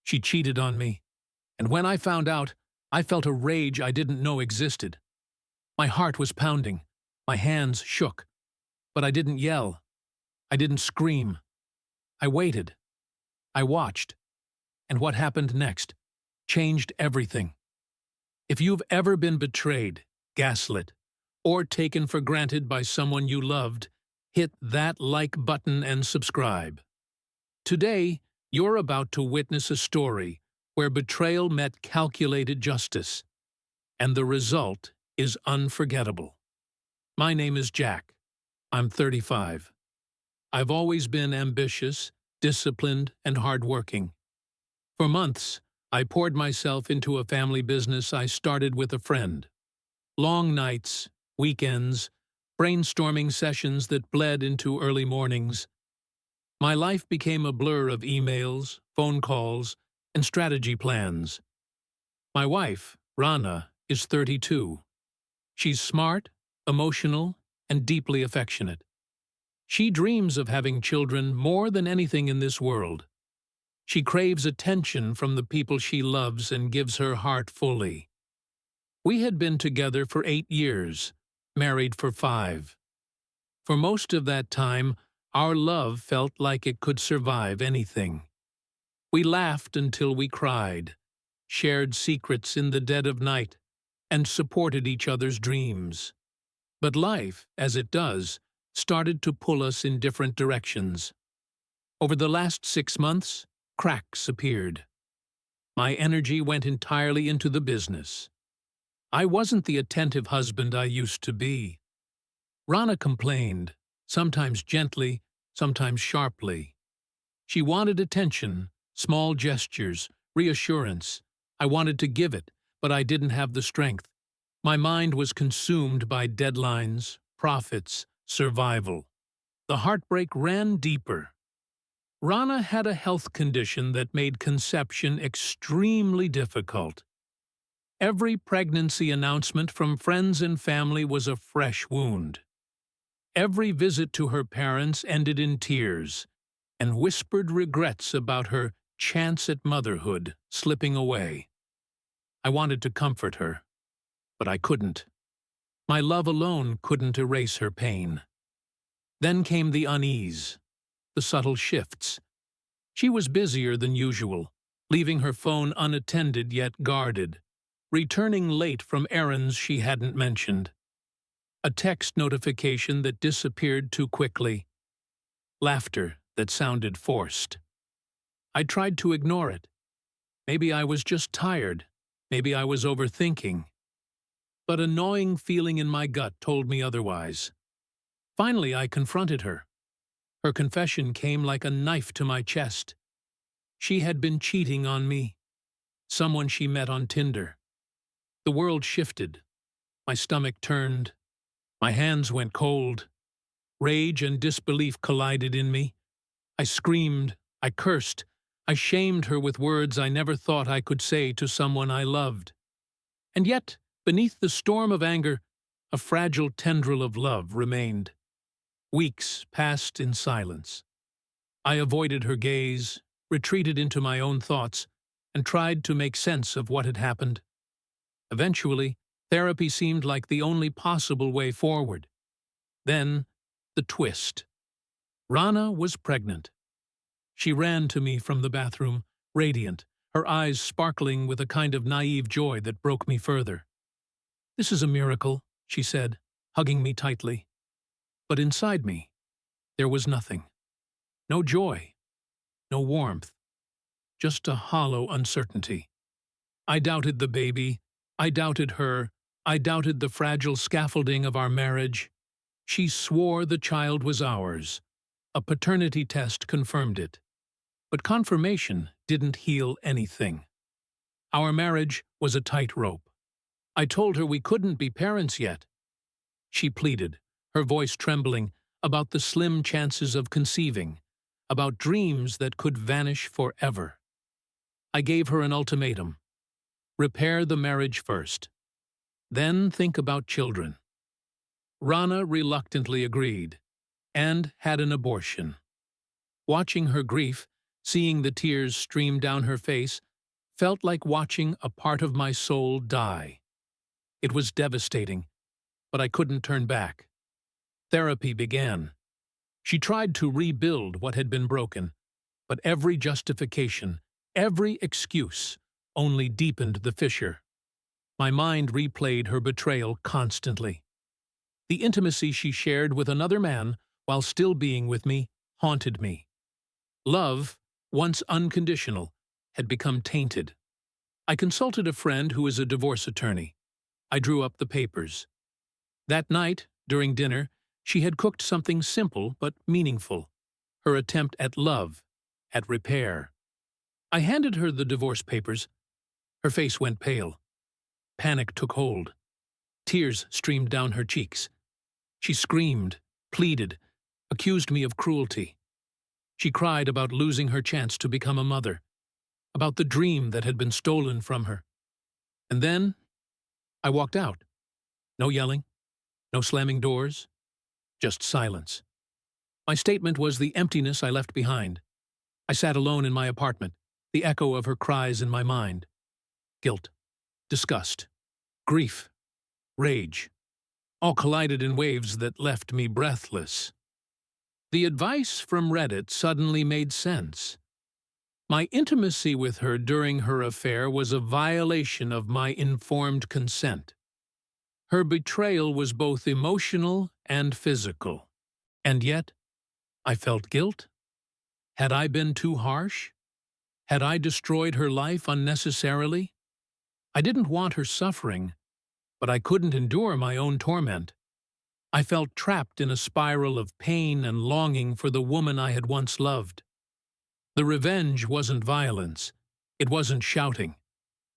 She cheated on me, and when I found out, I felt a rage I didn't know existed. My heart was pounding, my hands shook, but I didn't yell. I didn't scream. I waited. I watched. And what happened next changed everything. If you've ever been betrayed, gaslit, or taken for granted by someone you loved, hit that like button and subscribe. Today, you're about to witness a story where betrayal met calculated justice, and the result is unforgettable. My name is Jack. I'm 35. I've always been ambitious, disciplined, and hardworking. For months, I poured myself into a family business I started with a friend. Long nights, weekends, brainstorming sessions that bled into early mornings. My life became a blur of emails, phone calls, and strategy plans. My wife, Rana, is 32. She's smart, emotional, and deeply affectionate. She dreams of having children more than anything in this world. She craves attention from the people she loves and gives her heart fully. We had been together for 8 years, married for 5. For most of that time, our love felt like it could survive anything. We laughed until we cried, shared secrets in the dead of night, and supported each other's dreams. But life, as it does, started to pull us in different directions. Over the last 6 months, cracks appeared. My energy went entirely into the business. I wasn't the attentive husband I used to be. Rana complained, sometimes gently, sometimes sharply. She wanted attention, small gestures, reassurance. I wanted to give it, but I didn't have the strength. My mind was consumed by deadlines, profits, survival. The heartbreak ran deeper. Rana had a health condition that made conception extremely difficult. Every pregnancy announcement from friends and family was a fresh wound. Every visit to her parents ended in tears, and whispered regrets about her chance at motherhood slipping away. I wanted to comfort her, but I couldn't. My love alone couldn't erase her pain. Then came the unease, the subtle shifts. She was busier than usual, leaving her phone unattended yet guarded, returning late from errands she hadn't mentioned. A text notification that disappeared too quickly. Laughter that sounded forced. I tried to ignore it. Maybe I was just tired. Maybe I was overthinking. But a gnawing feeling in my gut told me otherwise. Finally, I confronted her. Her confession came like a knife to my chest. She had been cheating on me. Someone she met on Tinder. The world shifted. My stomach turned. My hands went cold. Rage and disbelief collided in me. I screamed. I cursed. I shamed her with words I never thought I could say to someone I loved. And yet, beneath the storm of anger, a fragile tendril of love remained. Weeks passed in silence. I avoided her gaze, retreated into my own thoughts, and tried to make sense of what had happened. Eventually, therapy seemed like the only possible way forward. Then, the twist. Rana was pregnant. She ran to me from the bathroom, radiant, her eyes sparkling with a kind of naive joy that broke me further. "This is a miracle," she said, hugging me tightly. But inside me, there was nothing. No joy, no warmth, just a hollow uncertainty. I doubted the baby, I doubted her, I doubted the fragile scaffolding of our marriage. She swore the child was ours. A paternity test confirmed it. But confirmation didn't heal anything. Our marriage was a tightrope. I told her we couldn't be parents yet. She pleaded, her voice trembling, about the slim chances of conceiving, about dreams that could vanish forever. I gave her an ultimatum. Repair the marriage first. Then think about children. Rana reluctantly agreed, and had an abortion. Watching her grief, Seeing the tears stream down her face felt like watching a part of my soul die. It was devastating, but I couldn't turn back. Therapy began. She tried to rebuild what had been broken, but every justification, every excuse, only deepened the fissure. My mind replayed her betrayal constantly. The intimacy she shared with another man while still being with me haunted me. Love, once unconditional, had become tainted. I consulted a friend who is a divorce attorney. I drew up the papers. That night, during dinner, she had cooked something simple but meaningful, her attempt at love, at repair. I handed her the divorce papers. Her face went pale. Panic took hold. Tears streamed down her cheeks. She screamed, pleaded, accused me of cruelty. She cried about losing her chance to become a mother, about the dream that had been stolen from her. And then I walked out. No yelling, no slamming doors, just silence. My statement was the emptiness I left behind. I sat alone in my apartment, the echo of her cries in my mind. Guilt, disgust, grief, rage, all collided in waves that left me breathless. The advice from Reddit suddenly made sense. My intimacy with her during her affair was a violation of my informed consent. Her betrayal was both emotional and physical. And yet, I felt guilt. Had I been too harsh? Had I destroyed her life unnecessarily? I didn't want her suffering, but I couldn't endure my own torment. I felt trapped in a spiral of pain and longing for the woman I had once loved. The revenge wasn't violence. It wasn't shouting.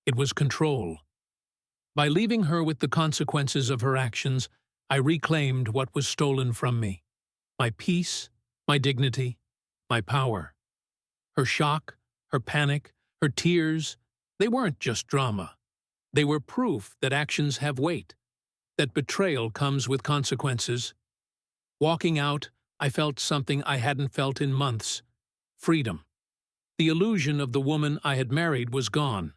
It was control. By leaving her with the consequences of her actions, I reclaimed what was stolen from me. My peace, my dignity, my power. Her shock, her panic, her tears, they weren't just drama. They were proof that actions have weight, that betrayal comes with consequences. Walking out, I felt something I hadn't felt in months: freedom. The illusion of the woman I had married was gone.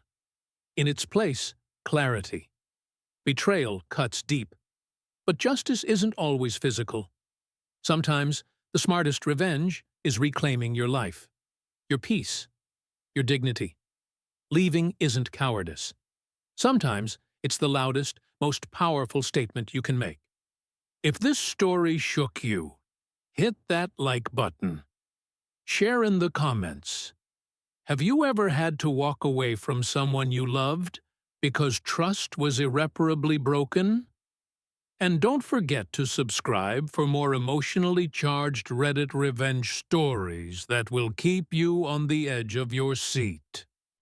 In its place, clarity. Betrayal cuts deep. But justice isn't always physical. Sometimes, the smartest revenge is reclaiming your life, your peace, your dignity. Leaving isn't cowardice. Sometimes, it's the loudest, most powerful statement you can make. If this story shook you, hit that like button. Share in the comments. Have you ever had to walk away from someone you loved because trust was irreparably broken? And don't forget to subscribe for more emotionally charged Reddit revenge stories that will keep you on the edge of your seat.